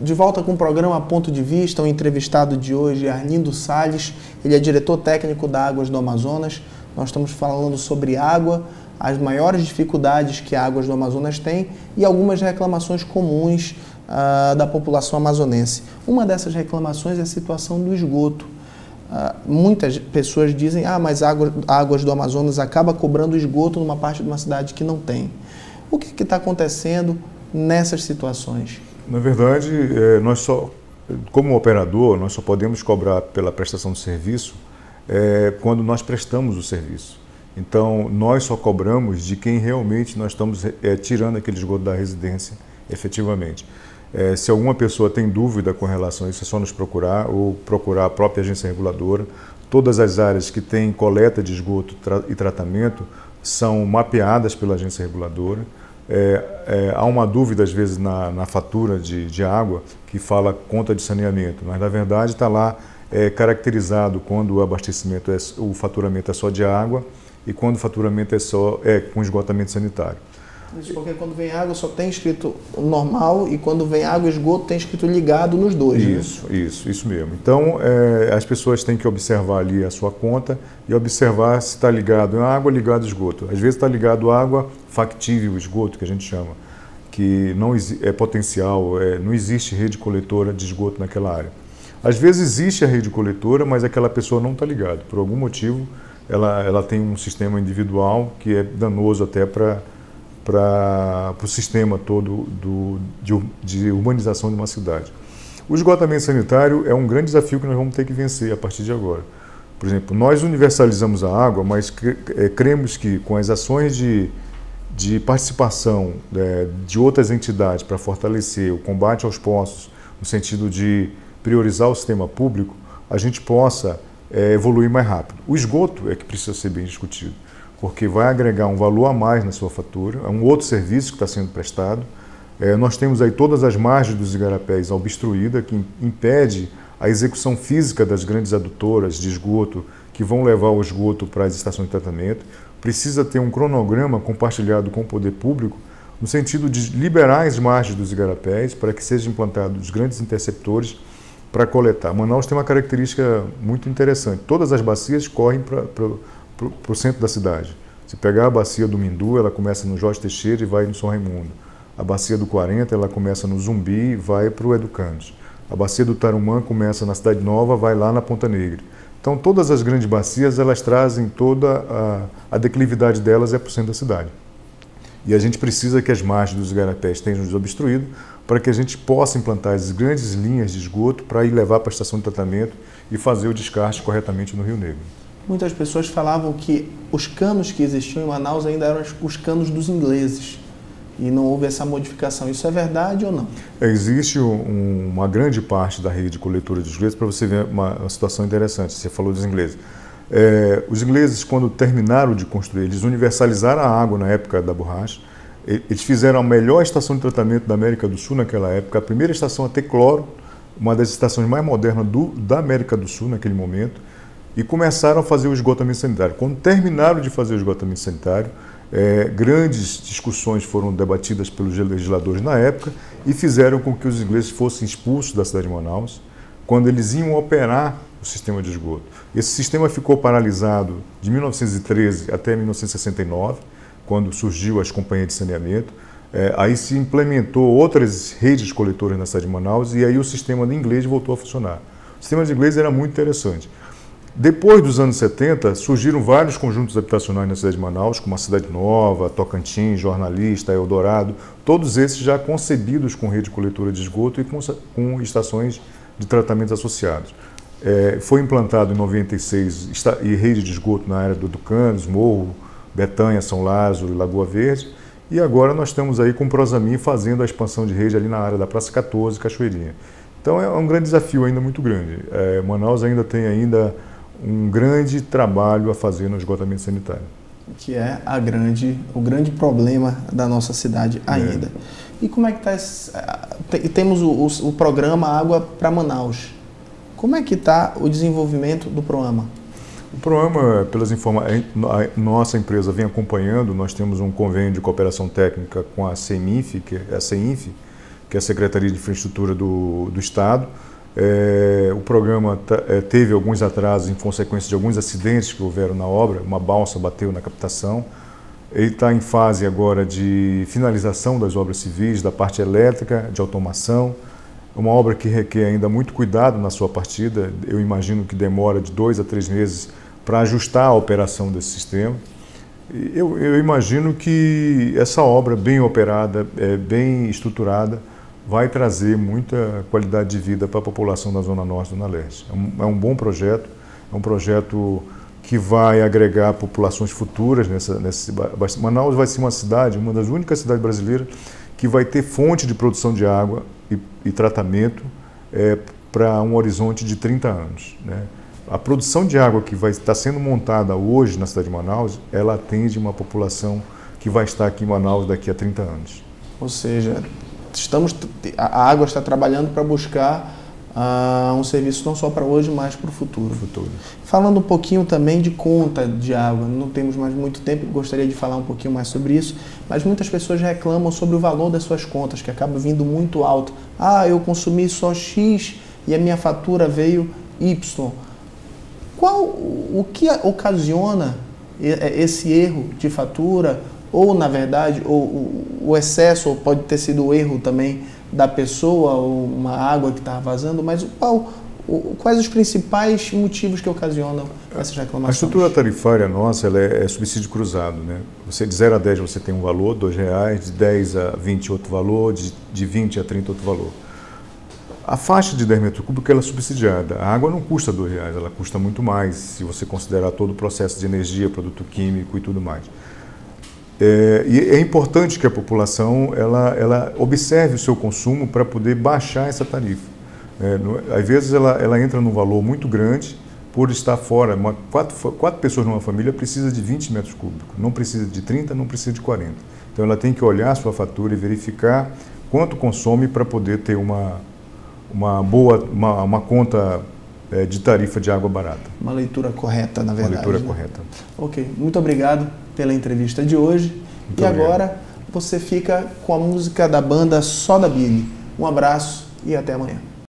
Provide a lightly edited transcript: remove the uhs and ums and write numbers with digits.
de volta com o programa Ponto de Vista. O entrevistado de hoje é Arlindo Salles, ele é diretor técnico da Águas do Amazonas. Nós estamos falando sobre água, as maiores dificuldades que a Águas do Amazonas tem e algumas reclamações comuns da população amazonense. Uma dessas reclamações é a situação do esgoto. Muitas pessoas dizem, mas a Águas do Amazonas acaba cobrando esgoto numa parte de uma cidade que não tem. O que está acontecendo nessas situações? Na verdade, como operador, nós só podemos cobrar pela prestação de serviço quando nós prestamos o serviço. Então, nós só cobramos de quem realmente nós estamos tirando aquele esgoto da residência, efetivamente. Se alguma pessoa tem dúvida com relação a isso, é só nos procurar ou procurar a própria agência reguladora. Todas as áreas que têm coleta de esgoto e tratamento são mapeadas pela agência reguladora. Há uma dúvida, às vezes, na fatura de água, que fala conta de saneamento, mas, na verdade, está lá caracterizado quando o abastecimento, o faturamento é só de água e quando o faturamento é só com esgotamento sanitário. Isso porque quando vem água só tem escrito normal e quando vem água e esgoto tem escrito ligado nos dois. Isso mesmo. Então, as pessoas têm que observar ali a sua conta e observar se está ligado a água, ligado a esgoto. Às vezes está ligado a água factível, esgoto, que a gente chama, que não é potencial, não existe rede coletora de esgoto naquela área. Às vezes existe a rede coletora, mas aquela pessoa não está ligada. Por algum motivo, ela tem um sistema individual que é danoso até para o sistema todo de urbanização de uma cidade. O esgotamento sanitário é um grande desafio que nós vamos ter que vencer a partir de agora. Por exemplo, nós universalizamos a água, mas cremos que com as ações de participação de outras entidades para fortalecer o combate aos poços, no sentido de priorizar o sistema público, a gente possa evoluir mais rápido. O esgoto é que precisa ser bem discutido, porque vai agregar um valor a mais na sua fatura, é um outro serviço que está sendo prestado. Nós temos aí todas as margens dos igarapés obstruídas, que impede a execução física das grandes adutoras de esgoto que vão levar o esgoto para as estações de tratamento. Precisa ter um cronograma compartilhado com o poder público, no sentido de liberar as margens dos igarapés para que sejam implantados os grandes interceptores para coletar. Manaus tem uma característica muito interessante. Todas as bacias correm para o centro da cidade. Se pegar a bacia do Mindu, ela começa no Jorge Teixeira e vai no São Raimundo. A bacia do 40, ela começa no Zumbi e vai para o Educandos. A bacia do Tarumã começa na Cidade Nova, vai lá na Ponta Negra. Então, todas as grandes bacias, elas trazem toda a declividade delas para o centro da cidade. E a gente precisa que as margens dos igarapés estejam desobstruídas para que a gente possa implantar as grandes linhas de esgoto para ir levar para a estação de tratamento e fazer o descarte corretamente no Rio Negro. Muitas pessoas falavam que os canos que existiam em Manaus ainda eram os canos dos ingleses e não houve essa modificação. Isso é verdade ou não? Existe uma grande parte da rede de coletora dos ingleses, para você ver uma situação interessante. Você falou dos ingleses. Os ingleses, quando terminaram de construir, eles universalizaram a água na época da borracha. Eles fizeram a melhor estação de tratamento da América do Sul naquela época, a primeira estação a ter cloro, uma das estações mais modernas da América do Sul naquele momento, e começaram a fazer o esgotamento sanitário. Quando terminaram de fazer o esgotamento sanitário, grandes discussões foram debatidas pelos legisladores na época e fizeram com que os ingleses fossem expulsos da cidade de Manaus quando eles iam operar o sistema de esgoto. Esse sistema ficou paralisado de 1913 até 1969, quando surgiu as companhias de saneamento. Aí se implementou outras redes coletoras na cidade de Manaus e aí o sistema de inglês voltou a funcionar. O sistema de inglês era muito interessante. Depois dos anos 70, surgiram vários conjuntos habitacionais na cidade de Manaus, como a Cidade Nova, Tocantins, Jornalista, Eldorado, todos esses já concebidos com rede coletora de esgoto e com estações de tratamento associados. Foi implantado em 96 e rede de esgoto na área do Educandos, Morro, Betanha, São Lázaro e Lagoa Verde, e agora nós estamos aí com o Prosamin fazendo a expansão de rede ali na área da Praça 14, Cachoeirinha. Então é um grande desafio ainda muito grande. Manaus ainda tem um grande trabalho a fazer no esgotamento sanitário. Que é o grande problema da nossa cidade ainda. E como é que está temos o programa Água para Manaus. Como é que está o desenvolvimento do programa? O programa, pelas informações, nossa empresa vem acompanhando, nós temos um convênio de cooperação técnica com a CEMINF, que é a CEINF, que é a Secretaria de Infraestrutura do Estado. O programa teve alguns atrasos em consequência de alguns acidentes que houveram na obra, uma balsa bateu na captação. Ele está em fase agora de finalização das obras civis, da parte elétrica, de automação. Uma obra que requer ainda muito cuidado na sua partida. Eu imagino que demora de 2 a 3 meses para ajustar a operação desse sistema. Eu imagino que essa obra bem operada, bem estruturada, vai trazer muita qualidade de vida para a população da Zona Norte e Zona Leste. É um bom projeto, é um projeto que vai agregar populações futuras. Manaus vai ser uma cidade, uma das únicas cidades brasileiras, que vai ter fonte de produção de água e tratamento para um horizonte de 30 anos, né? A produção de água que vai estar sendo montada hoje na cidade de Manaus, ela atende uma população que vai estar aqui em Manaus daqui a 30 anos. Ou seja, a água está trabalhando para buscar um serviço não só para hoje, mas para o futuro. Falando um pouquinho também de conta de água, não temos mais muito tempo, gostaria de falar um pouquinho mais sobre isso, mas muitas pessoas reclamam sobre o valor das suas contas, que acaba vindo muito alto. Eu consumi só X e a minha fatura veio Y. O que ocasiona esse erro de fatura, ou na verdade o excesso, ou pode ter sido o erro também da pessoa, ou uma água que estava vazando, mas quais os principais motivos que ocasionam essas reclamações? A estrutura tarifária nossa ela é subsídio cruzado, né? De 0 a 10 você tem um valor, R$2, de 10 a 20 outro valor, de 20 a 30 outro valor. A faixa de 10 metros cúbicos ela é subsidiada. A água não custa R$2, ela custa muito mais, se você considerar todo o processo de energia, produto químico e tudo mais. E é importante que a população ela observe o seu consumo para poder baixar essa tarifa. Às vezes ela entra num valor muito grande por estar fora. Quatro pessoas numa família precisa de 20 metros cúbicos, não precisa de 30, não precisa de 40. Então ela tem que olhar a sua fatura e verificar quanto consome para poder ter uma conta de tarifa de água barata. Uma leitura correta, na verdade. Uma leitura correta. Ok, muito obrigado pela entrevista de hoje. Muito obrigado. Agora você fica com a música da banda Soda Billy. Um abraço e até amanhã.